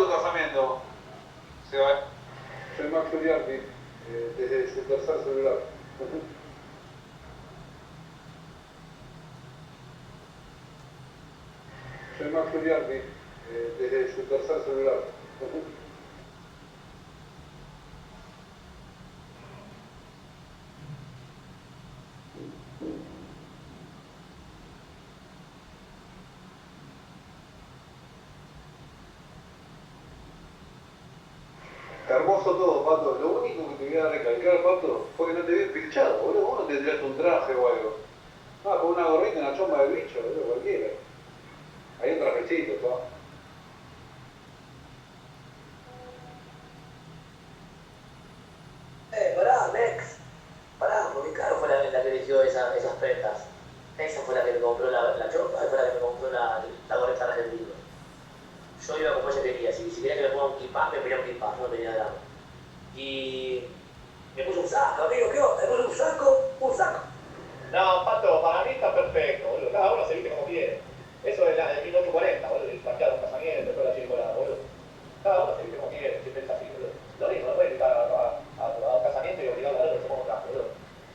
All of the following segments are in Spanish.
tu casamiento? Se va. Soy Max Uriardi, desde su tercer celular. Soy Max Uriardi, desde su tercer celular. Hermoso todo, Pato. Lo único que te voy a recalcar, Pato, fue que no te vi pinchado, boludo. Vos no te tiraste un traje o algo. Ah, con una gorrita, una chomba de bicho, boludo, cualquiera. Hay un trajecito, todo. Pará, Mex. Pará, porque claro fue la que eligió esas prendas. Esa fue la que me compró la chopa y fue la que me compró la gorrita argentina. Yo iba como ella quería. Si quería que me ponga un kipá, me ponía un kipá, no tenía drama. Y me puse un saco, amigo, ¿qué onda? Me puse un saco, un saco. No, Pato, para mí está perfecto, boludo. Cada uno se viste como quiere. Eso es la de 1840, boludo. El parqueado de un casamiento, toda la chiricolada, boludo. Cada uno se viste como quiere, si piensa así, boludo. Lo mismo, no puede invitar a un casamiento y obligar a otro que se ponga un traje, boludo.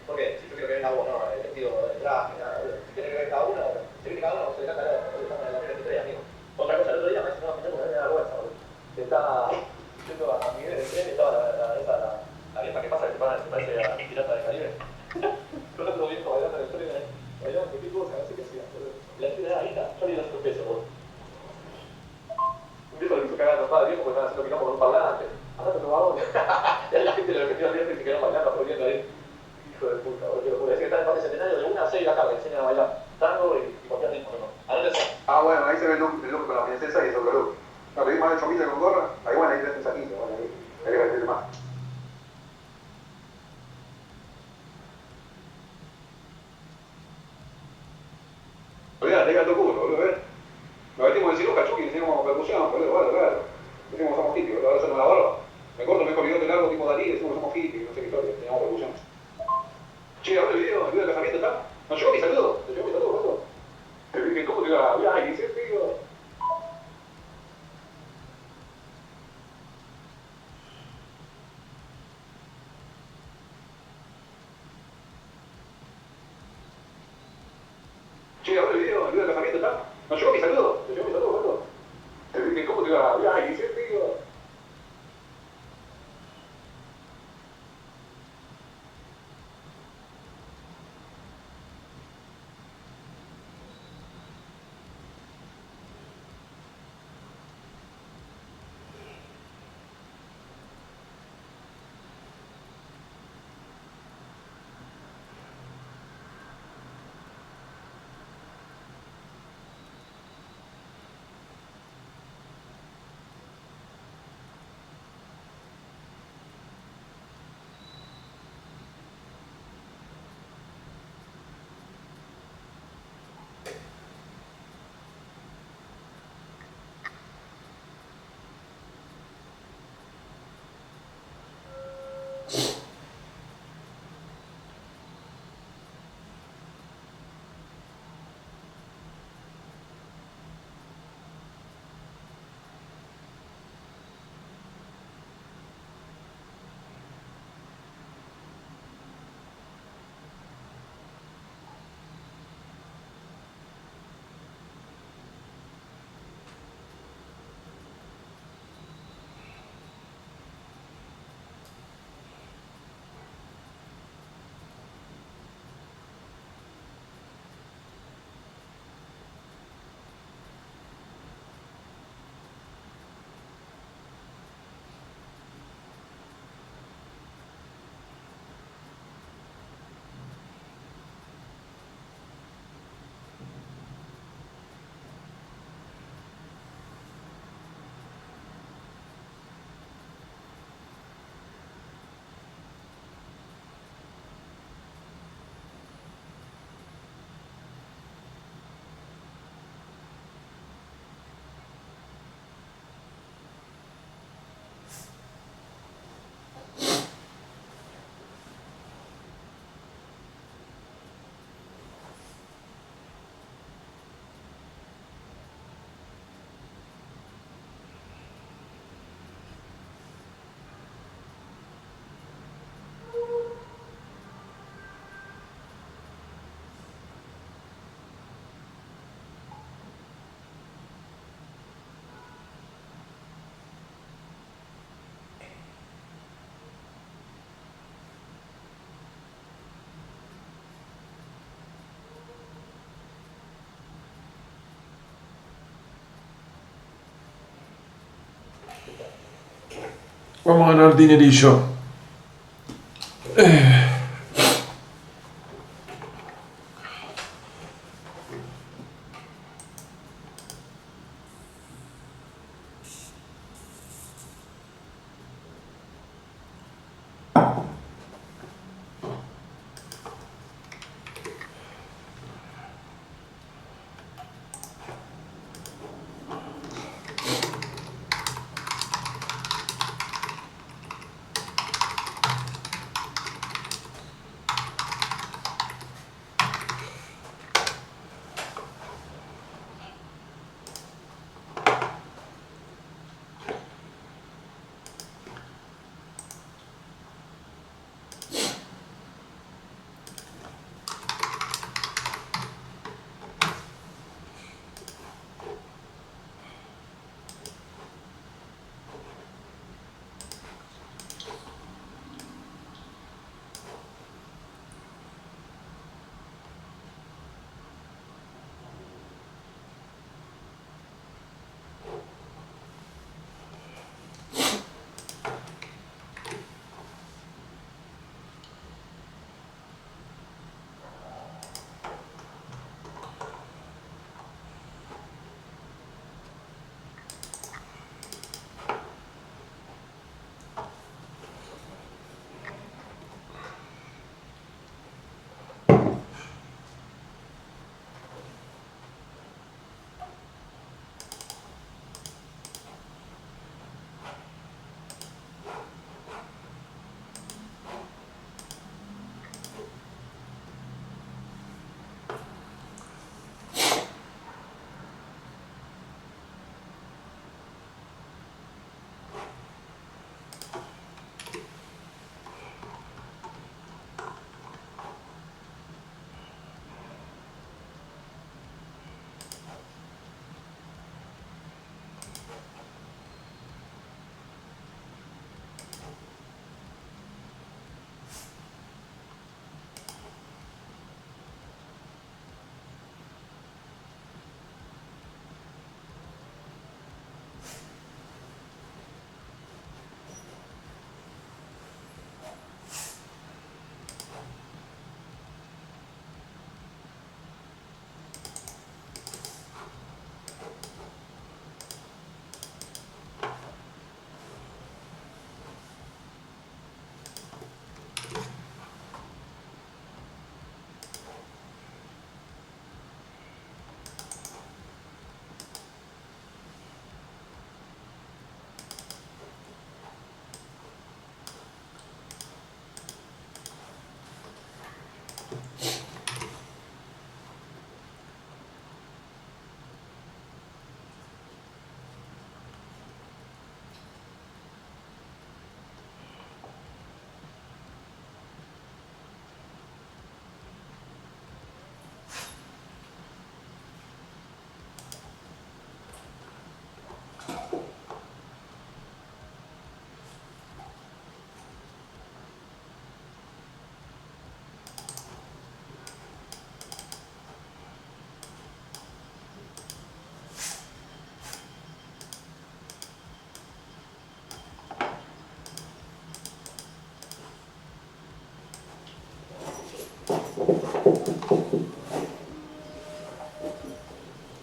¿Por qué? Si yo quiero que venga uno, no, el vestido del traje, nada, boludo. Si quiere que venga uno, se viste cada uno, se le canta el otro, boludo. Estamos en el 2023, amigo. Otra cosa, el otro día me dice, no, me tengo que dar vergüenza, boludo. Estaba yendo a Miguel del tren, estaba la vieja que pasa que se parece a Pirata del Caribe. Con otro viejo bailando en el tren, bailando cualquier cosa, no sé qué hacía, boludo. La gente de la guita, yo le di 200 pesos, boludo. Un viejo le hizo cagar a los padres viejos porque estaban haciendo quilombo con un parlante. Andate los vagones. Y ahí la gente le metió al viejo y se quedaron bailando, aplaudiendo ahí. Hijo de puta, boludo, qué locura. Decía que está en el parque centenario de 1 a 6 de la tarde, enseñan a bailar tango y cualquier ritmo, ¿no? Anótese. Ah, bueno, ahí se ve el look con la princesa y eso, boludo. No, pedí más de chomita con gorra. Ahí, bueno, ahí tenés un saquito, bueno, ahí le voy a decir más. Olvidate, ahí gato culo, boludo, ¿ves? Nos metimos en Siluca, Chucky, decimos percusión, boludo, bueno, claro. Decimos que somos hippies, boludo, ahora hacemos la barba. Me corto, me dejo bigote largo tipo Dalí, decimos que somos hippies, no sé qué historia, teníamos percusión. Che, ahora el video del casamiento está. ¿No llegó mi saludo? ¿Te llegó mi saludo, boludo? Te dije, ¿cómo te iba a hablar? Y dice, tío. Che, ahora el video del casamiento está. ¿No llegó mi saludo? ¿Te llegó mi saludo, boludo? Te dije, ¿cómo te iba a hablar? Y dice, tío. Vamos a ganar dinerillo.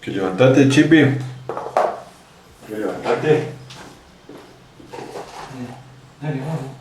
Que levantate, Chipi. Que levantate. Dale, vamos.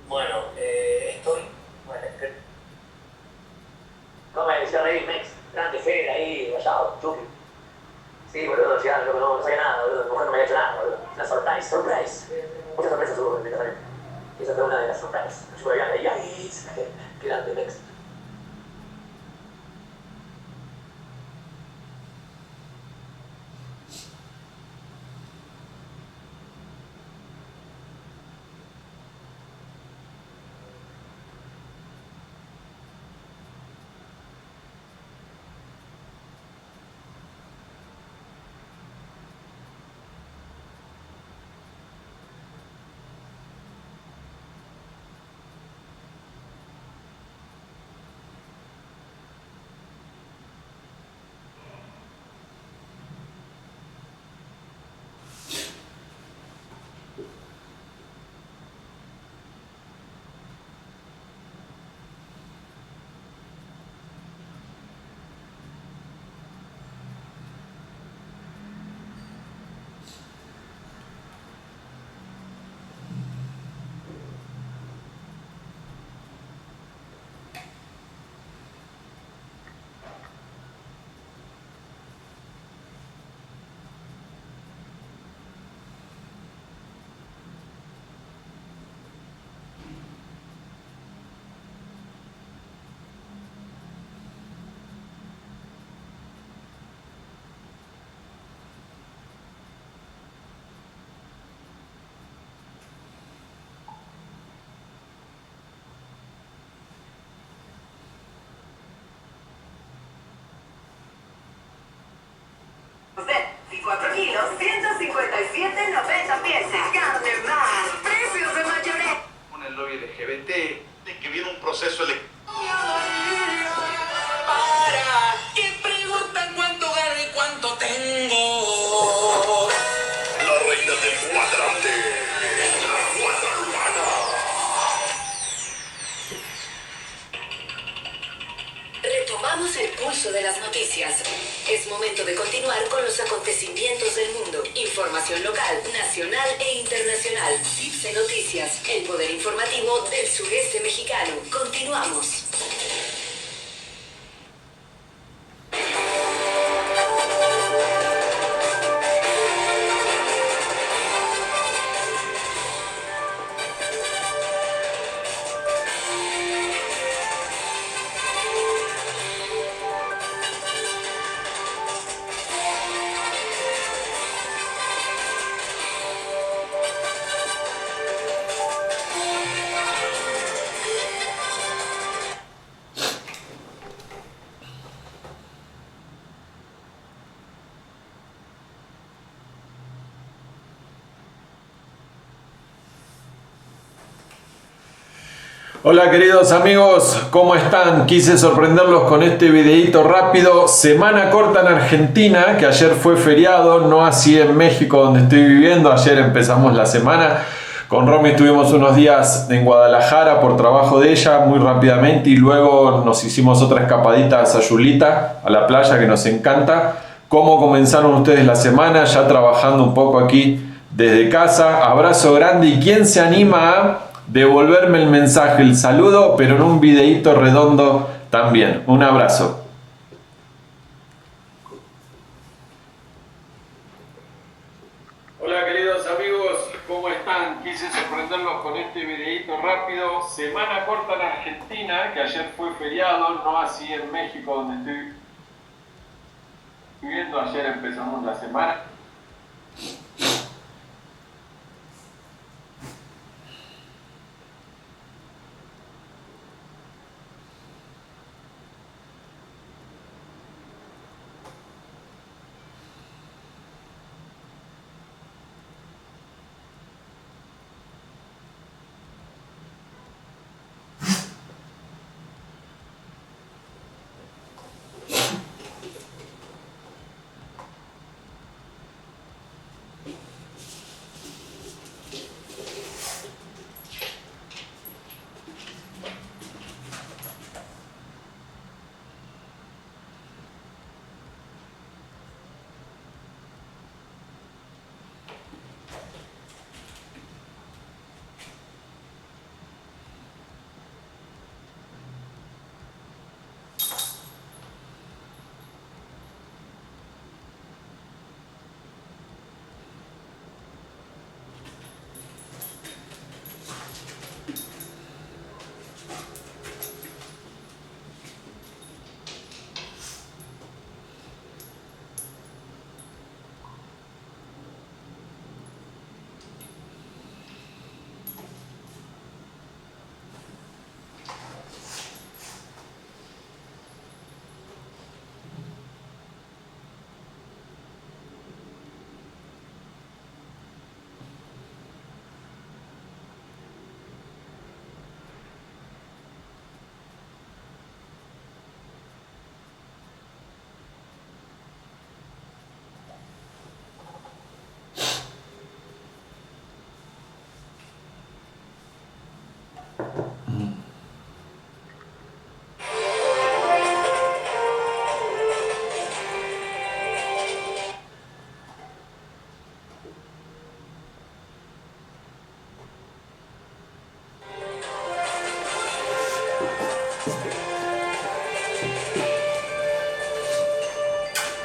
Bueno, estoy. Bueno, ¿cómo me decía Rey Mex? Grande Fede ahí, vallado, chupi. Sí, boludo, ya no sabía nada, boludo. Mi mujer no me había hecho nada, boludo. Una surprise. Muchas sorpresas hubo en mi casamiento. Y esa fue una de las surprises. Yo voy a ahí, qué grande Mex. Usted, 4 kilos, 157,90 piezas. Carne más, precios de mayoreo. Con el lobby LGBT, de que viene un proceso electoral. Para que preguntan cuánto gano y cuánto tengo. La reina del cuadrante, la cuadrumana. Retomamos el pulso de las noticias. Es momento de continuar con los acontecimientos del mundo. Información local, nacional e internacional. CIPSE Noticias, el poder informativo del sureste mexicano. Continuamos. Hola queridos amigos, ¿cómo están? Quise sorprenderlos con este videito rápido. Semana corta en Argentina, que ayer fue feriado, no así en México donde estoy viviendo. Ayer empezamos la semana. Con Romy estuvimos unos días en Guadalajara por trabajo de ella, muy rápidamente, y luego nos hicimos otra escapadita a Sayulita, a la playa, que nos encanta. ¿Cómo comenzaron ustedes la semana? Ya trabajando un poco aquí desde casa. Abrazo grande, y ¿quién se anima a devolverme el mensaje, el saludo, pero en un videíto redondo también? Un abrazo. Hola queridos amigos, ¿Cómo están? Quise sorprenderlos con este videíto rápido. Semana corta en Argentina, que ayer fue feriado, no así en México donde estoy viviendo. Ayer empezamos la semana.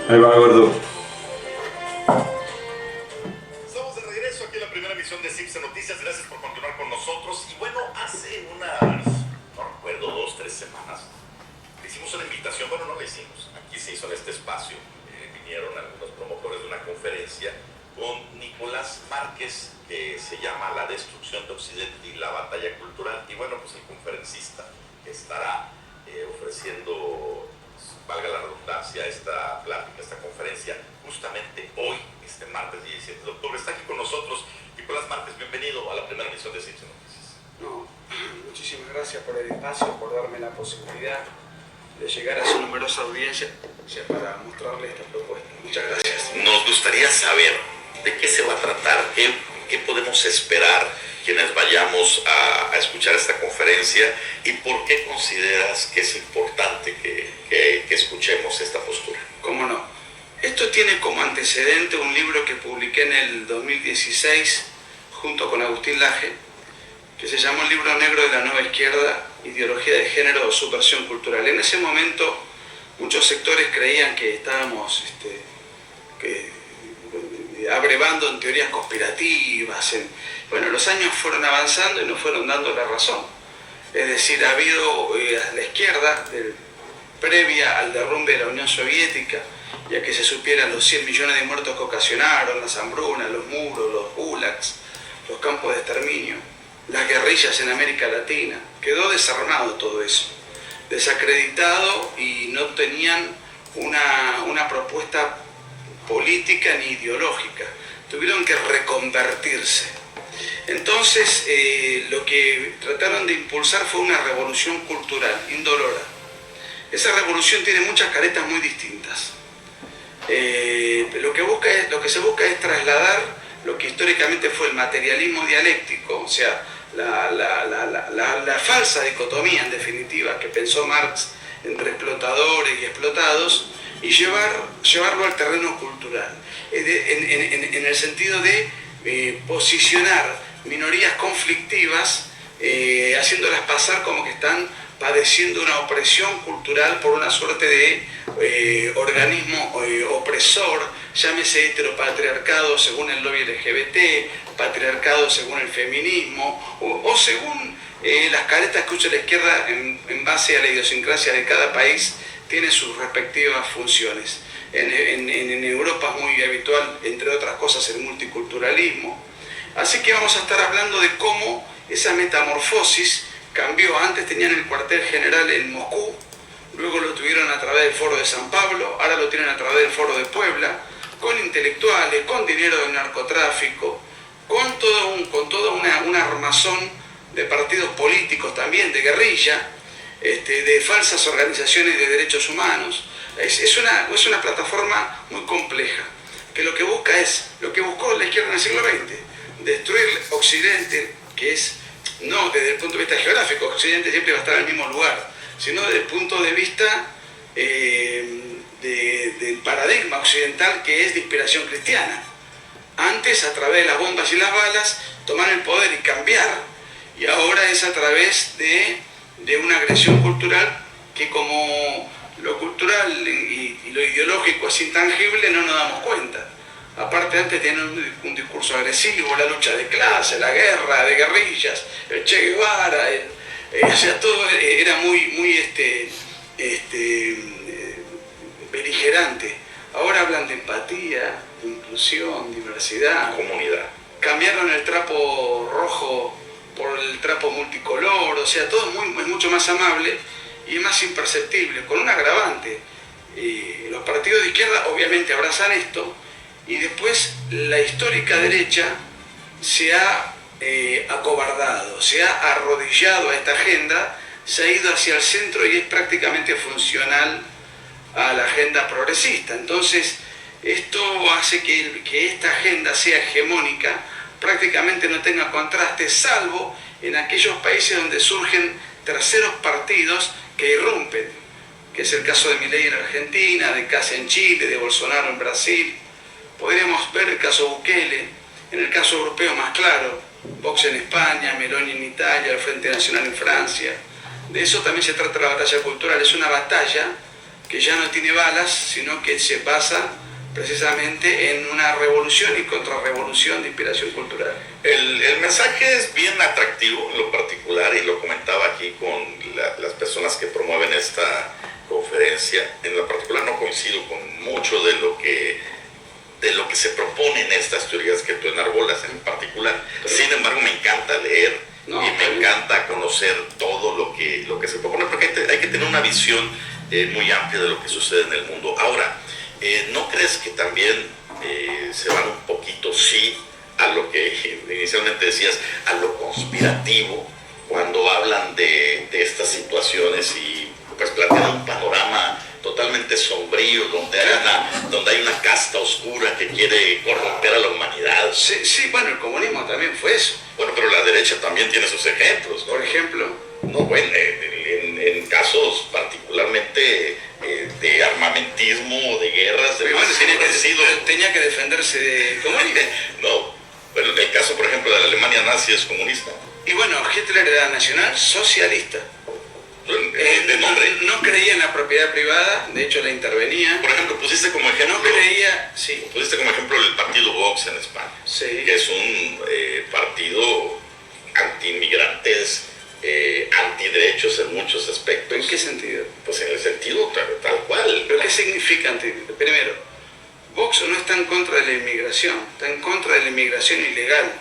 Ahí va, gordo. Estamos de regreso aquí en la primera emisión de CIPSE Noticias. Gracias por continuar con nosotros. Y bueno, hace unas, no recuerdo, 2, 3 semanas, le hicimos una invitación. Bueno, no la hicimos. Aquí se hizo en este espacio. Vinieron algunos promotores de una conferencia con Nicolás Márquez, que se llama La destrucción de Occidente y la batalla cultural. Y bueno, pues el conferencista que estará ofreciendo, valga la redundancia, esta plática, esta conferencia, justamente hoy, este martes 17 de octubre. Está aquí con nosotros Nicolás Márquez. Bienvenido a la primera emisión de CIPSE Noticias. No, muchísimas gracias por el espacio, por darme la posibilidad de llegar a su numerosa audiencia para mostrarle esta propuesta. Muchas gracias. Nos gustaría saber de qué se va a tratar, qué podemos esperar quienes vayamos a escuchar esta conferencia y por qué consideras que es importante que escuchemos esta postura. ¿Cómo no? Esto tiene como antecedente un libro que publiqué en el 2016 junto con Agustín Laje, que se llamó El libro negro de la nueva izquierda, ideología de género o subversión cultural. En ese momento muchos sectores creían que estábamos abrevando en teorías conspirativas. Bueno, los años fueron avanzando y nos fueron dando la razón. Es decir, ha habido a la izquierda, previa al derrumbe de la Unión Soviética, ya que se supieran los 100 millones de muertos que ocasionaron, las hambrunas, los muros, los gulags, los campos de exterminio, las guerrillas en América Latina. Quedó desarmado todo eso, desacreditado, y no tenían una propuesta política ni ideológica. Tuvieron que reconvertirse. Entonces, lo que trataron de impulsar fue una revolución cultural, indolora. Esa revolución tiene muchas caretas muy distintas. Lo que se busca es trasladar lo que históricamente fue el materialismo dialéctico, o sea, la falsa dicotomía, en definitiva, que pensó Marx entre explotadores y explotados, y llevarlo al terreno cultural, en el sentido de posicionar minorías conflictivas, haciéndolas pasar como que están padeciendo una opresión cultural por una suerte de organismo opresor, llámese heteropatriarcado según el lobby LGBT, patriarcado según el feminismo, o según las caretas que usa la izquierda en base a la idiosincrasia de cada país, tiene sus respectivas funciones. En Europa es muy habitual, entre otras cosas, el multiculturalismo. Así que vamos a estar hablando de cómo esa metamorfosis cambió. Antes tenían el cuartel general en Moscú, luego lo tuvieron a través del Foro de San Pablo, ahora lo tienen a través del Foro de Puebla, con intelectuales, con dinero del narcotráfico, con toda una armazón de partidos políticos también, de guerrilla, de falsas organizaciones de derechos humanos. Es una plataforma muy compleja, que lo que busca es, lo que buscó la izquierda en el siglo XX, destruir Occidente, que es, no desde el punto de vista geográfico, Occidente siempre va a estar en el mismo lugar, sino desde el punto de vista del paradigma occidental, que es de inspiración cristiana. Antes, a través de las bombas y las balas, tomar el poder y cambiar, y ahora es a través de una agresión cultural que, como lo cultural y lo ideológico es intangible, no nos damos cuenta. Aparte, antes tenían un discurso agresivo, la lucha de clase, la guerra de guerrillas, el Che Guevara, o sea, todo era muy beligerante. Ahora hablan de empatía, de inclusión, diversidad, Comunidad. cambiaron el trapo rojo por el trapo multicolor, o sea, todo es mucho más amable y más imperceptible, con un agravante. Los partidos de izquierda obviamente abrazan esto, y después la histórica derecha se ha acobardado, se ha arrodillado a esta agenda, se ha ido hacia el centro y es prácticamente funcional a la agenda progresista. Entonces, esto hace que esta agenda sea hegemónica, prácticamente no tenga contraste, salvo en aquellos países donde surgen terceros partidos que irrumpen, que es el caso de Milei en Argentina, de Cast en Chile, de Bolsonaro en Brasil. Podríamos ver el caso Bukele, en el caso europeo más claro, Vox en España, Meloni en Italia, el Frente Nacional en Francia. De eso también se trata la batalla cultural, es una batalla que ya no tiene balas, sino que se basa precisamente en una revolución y contrarrevolución de inspiración cultural. El mensaje es bien atractivo en lo particular, y lo comentaba aquí con las personas que promueven esta conferencia. En lo particular no coincido con mucho de lo que se propone en estas teorías que tú enarbolas en particular. Sin embargo, me encanta leer y me encanta conocer todo lo que se propone, porque hay que tener una visión muy amplia de lo que sucede en el mundo. Ahora, ¿no crees que también se van un poquito, sí, a lo que inicialmente decías, a lo conspirativo, cuando hablan de estas situaciones y pues plantean un panorama totalmente sombrío, donde hay una casta oscura que quiere corromper a la humanidad? Sí, bueno, el comunismo también fue eso. Bueno, pero la derecha también tiene sus ejemplos, ¿no? Por ejemplo, No, bueno, en casos particularmente de armamentismo, de guerras, de tenía que defenderse de comunismo. No, pero en el caso, por ejemplo, de la Alemania nazi es comunista. Y bueno, Hitler era nacional socialista. De nombre. No creía en la propiedad privada, de hecho la intervenía. Por ejemplo, pusiste como ejemplo. No creía, sí. Pusiste como ejemplo el partido Vox en España, Sí. que es un partido anti-inmigrantes, antiderechos en muchos aspectos. ¿En qué sentido? Pues en el sentido tal cual. ¿Pero qué significa anti? Primero, Vox no está en contra de la inmigración, está en contra de la inmigración ilegal.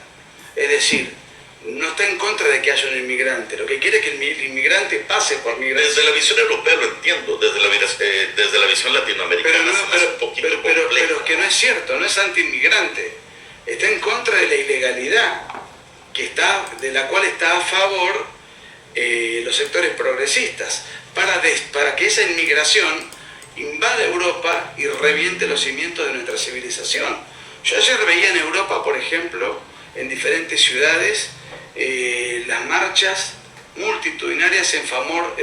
Es decir, no está en contra de que haya un inmigrante, lo que quiere es que el inmigrante pase por migración. Desde la visión europea lo entiendo, desde la visión latinoamericana es un poquito complejo. Pero es que no es cierto, no es anti-inmigrante, está en contra de la ilegalidad, de la cual está a favor los sectores progresistas, para que esa inmigración invada Europa y reviente los cimientos de nuestra civilización. Yo ayer veía en Europa, por ejemplo, en diferentes ciudades, las marchas multitudinarias en favor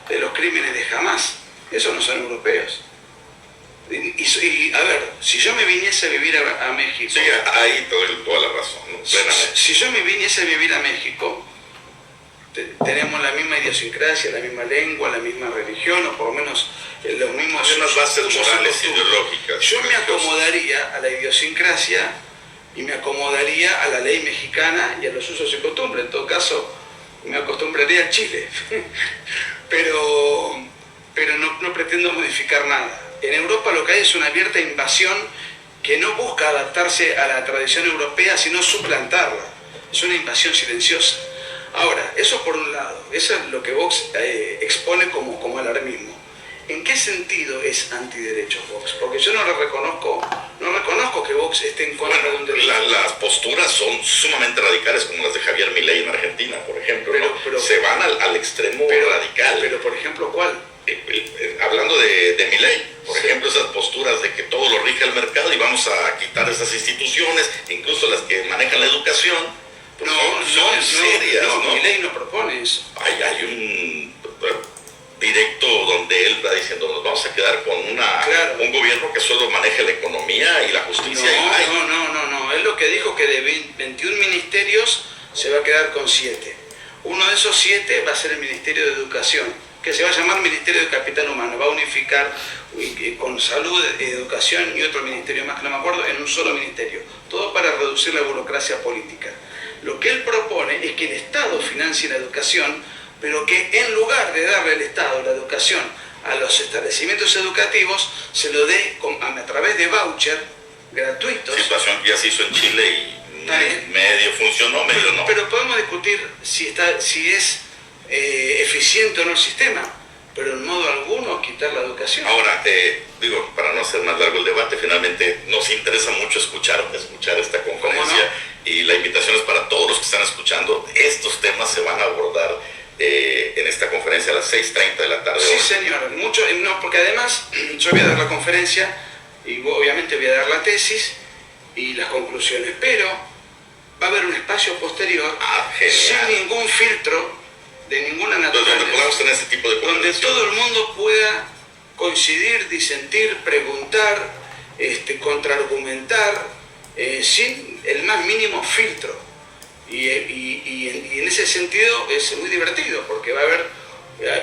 de los crímenes de Hamas. Esos no son europeos. Y a ver, si yo me viniese a vivir a México... Sí, ahí toda la razón, ¿no? Si yo me viniese a vivir a México, tenemos la misma idiosincrasia, la misma lengua, la misma religión, o por lo menos los mismos... Hay unas bases usos morales y ideológicas. Yo me acomodaría a la idiosincrasia y me acomodaría a la ley mexicana y a los usos y costumbres. En todo caso, me acostumbraría al Chile. pero no pretendo modificar nada. En Europa lo que hay es una abierta invasión que no busca adaptarse a la tradición europea, sino suplantarla. Es una invasión silenciosa. Ahora, eso por un lado, eso es lo que Vox expone como alarmismo. ¿En qué sentido es antiderechos Vox? Porque yo no reconozco que Vox esté en contra de un derecho. Las posturas son sumamente radicales, como las de Javier Milei en Argentina, por ejemplo. Pero se van al extremo radical. Pero, por ejemplo, ¿cuál? Hablando de Milei, por ejemplo, esas posturas de que todo lo rige el mercado y vamos a quitar esas instituciones, incluso las que manejan la educación, pues son serias, ¿no? Milei no propone eso. Hay un directo donde él va diciendo, nos vamos a quedar con un gobierno que solo maneje la economía y la justicia. No. Él lo que dijo que de 21 ministerios se va a quedar con 7. Uno de esos 7 va a ser el Ministerio de Educación, que se va a llamar Ministerio de Capital Humano. Va a unificar con salud, educación y otro ministerio más que no me acuerdo, en un solo ministerio. Todo para reducir la burocracia política. Lo que él propone es que el Estado financie la educación, pero que en lugar de darle el Estado la educación a los establecimientos educativos, se lo dé a través de voucher gratuitos. Situación que ya se hizo en Chile y medio funcionó, medio no. Pero podemos discutir si es eficiente o no el sistema, pero en modo alguno quitar la educación. Ahora, para no hacer más largo el debate, finalmente nos interesa mucho escuchar esta conferencia y la invitación es para todos los que están escuchando. Estos temas se van a abordar en esta conferencia a las 6:30 de la tarde. Sí, señor, porque además yo voy a dar la conferencia y obviamente voy a dar la tesis y las conclusiones, pero va a haber un espacio posterior sin ningún filtro de ninguna naturaleza, donde podamos tener este tipo de conversaciones, donde todo el mundo pueda coincidir, disentir, preguntar, contraargumentar, sin el más mínimo filtro. Y en ese sentido es muy divertido, porque va a haber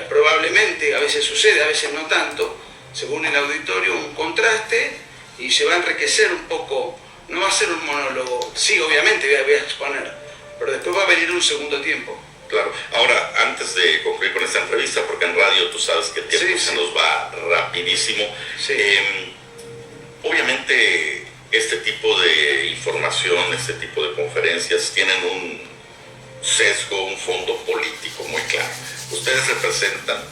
probablemente, a veces sucede, a veces no tanto, según el auditorio, un contraste y se va a enriquecer un poco. No va a ser un monólogo, sí, obviamente voy a exponer, pero después va a venir un segundo tiempo. Claro. Ahora, antes de concluir con esta entrevista, porque en radio tú sabes que el tiempo se nos va rapidísimo, obviamente este tipo de información, este tipo de conferencias tienen un sesgo, un fondo político muy claro. Ustedes representan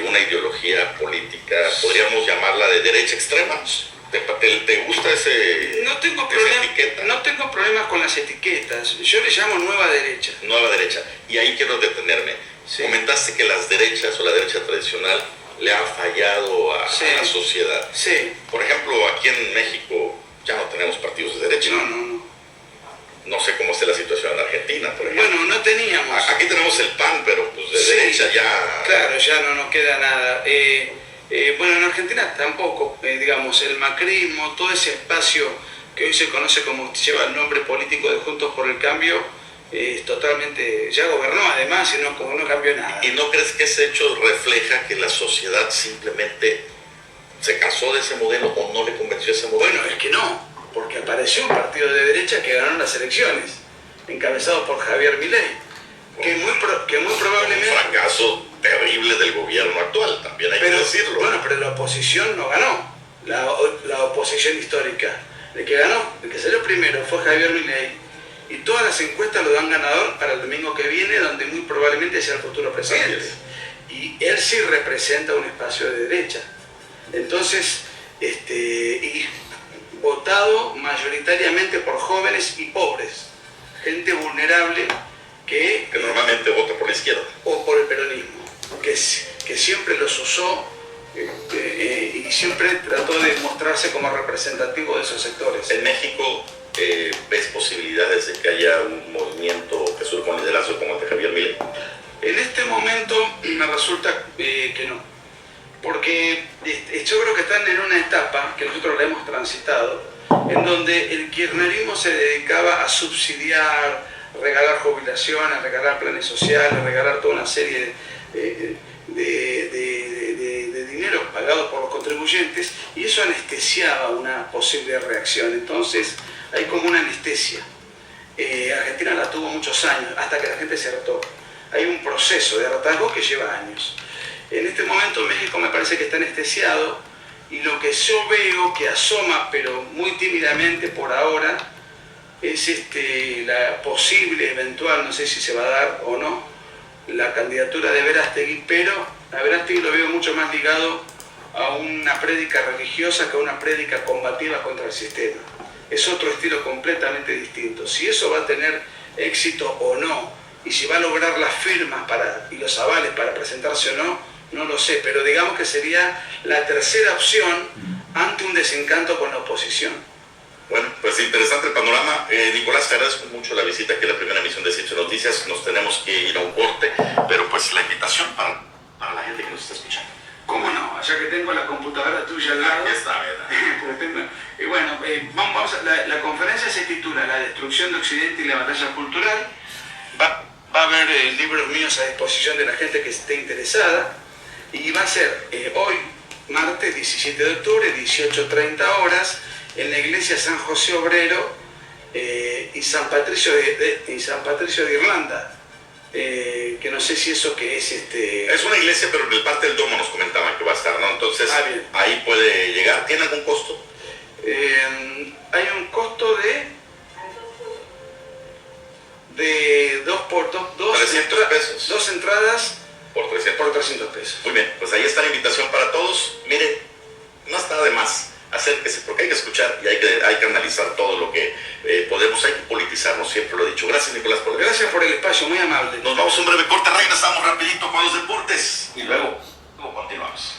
una ideología política, podríamos llamarla de derecha extrema. ¿Te gusta esa etiqueta? No tengo problemas con las etiquetas. Yo le llamo nueva derecha. Nueva derecha. Y ahí quiero detenerme. Comentaste que las derechas o la derecha tradicional le ha fallado a la sociedad. Sí. Por ejemplo, aquí en México ya no tenemos partidos de derecha. No sé cómo está la situación en Argentina, por ejemplo. Bueno, no teníamos. Aquí tenemos el PAN, pero pues de derecha ya... Claro, ya no queda nada. Bueno, en Argentina tampoco, digamos, el macrismo, todo ese espacio que hoy se conoce como, lleva el nombre político de Juntos por el Cambio, totalmente, ya gobernó además y no cambió nada. ¿Y no crees que ese hecho refleja que la sociedad simplemente se cansó de ese modelo o no le convenció ese modelo? Bueno, es que no, porque apareció un partido de derecha que ganó las elecciones, encabezado por Javier Milei, que muy probablemente... Un fracaso terrible del gobierno actual, también hay que decirlo. Bueno, pero la oposición no ganó, la oposición histórica. El que salió primero fue Javier Milei, y todas las encuestas lo dan ganador para el domingo que viene, donde muy probablemente sea el futuro presidente. Y él sí representa un espacio de derecha. Entonces, y votado mayoritariamente por jóvenes y pobres, gente vulnerable que normalmente vota por la izquierda. O por el peronismo, que siempre los usó y siempre trató de mostrarse como representativo de esos sectores. En México, ¿ves posibilidades de que haya un movimiento que surja un liderazgo como el de Javier Milei? En este momento me resulta que no, porque yo creo que están en una etapa que nosotros la hemos transitado, en donde el kirchnerismo se dedicaba a subsidiar, regalar jubilaciones, regalar planes sociales, regalar toda una serie de dinero pagado por los contribuyentes, y eso anestesiaba una posible reacción. Entonces hay como una anestesia. Argentina la tuvo muchos años, hasta que la gente se hartó. Hay un proceso de hartazgo que lleva años. En este momento México me parece que está anestesiado, y lo que yo veo que asoma, pero muy tímidamente por ahora, es la posible, eventual, no sé si se va a dar o no, la candidatura de Verástegui, pero a Verástegui lo veo mucho más ligado a una prédica religiosa que a una prédica combativa contra el sistema. Es otro estilo completamente distinto. Si eso va a tener éxito o no, y si va a lograr las firmas y los avales para presentarse o no, no lo sé, pero digamos que sería la tercera opción ante un desencanto con la oposición. Bueno, pues interesante el panorama. Nicolás, te agradezco mucho la visita aquí a la primera emisión de Simpson Noticias. Nos tenemos que ir a un corte, pero pues la invitación para la gente que nos está escuchando. ¿Cómo no? Ya que tengo la computadora tuya al lado. Aquí está, ¿verdad? Y bueno, vamos la conferencia se titula La destrucción de Occidente y la batalla cultural. Va a haber libros míos a disposición de la gente que esté interesada, y va a ser hoy, martes 17 de octubre, 18:30 horas, en la iglesia San José Obrero y San Patricio de Irlanda. Que no sé si eso que es Es una iglesia, pero en el parte del domo nos comentaban que va a estar, ¿no? Entonces, ahí puede llegar. ¿Tiene algún costo? Hay un costo de 300 pesos. Dos entradas Por 300. por 300 pesos. Muy bien, pues ahí está la invitación para todos. Mire, no está de más. Acérquese, porque hay que escuchar y hay que analizar todo lo que podemos. Hay que politizarnos, siempre lo he dicho. Gracias, Nicolás, Gracias por el espacio, muy amable. Nos vamos a un breve corte, regresamos rapidito con los deportes y luego continuamos.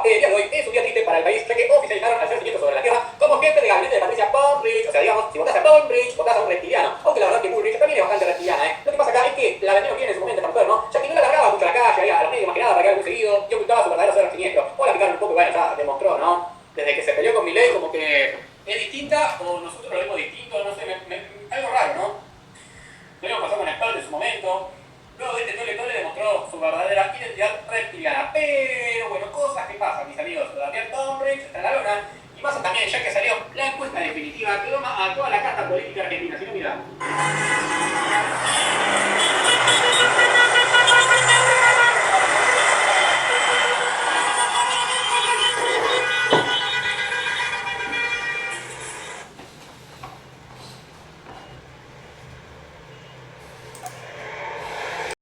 El día de hoy es un día triste para el país, ya que oficializaron al cimientos sobre la Tierra como jefe de gabinete de Patricia Bullrich. O sea, digamos, si votás a Bullrich, votás a un reptiliano. Aunque la verdad que Bullrich también es bastante reptiliana, ¿eh? Lo que pasa acá es que la vendieron bien en su momento esta mujer, ¿no? Ya que no la largaba mucho a la calle, ahí a los medios más que nada para quedar muy seguido, y ocultaba su verdadero ser siniestro. O la picaron un poco y bueno, ya demostró, ¿no? Desde que se peleó con Milei, como que ¿Es distinta o nosotros lo vemos distinto? No sé, algo raro, ¿no? Lo mismo pasó con Spell en su momento. Luego de este tole demostró su verdadera identidad reptiliana. Pero bueno, cosas que pasan, mis amigos. Todavía Tombridge está en la lona. Y pasa también, ya que salió la encuesta definitiva que toma a toda la casta política argentina. Si no, mirá.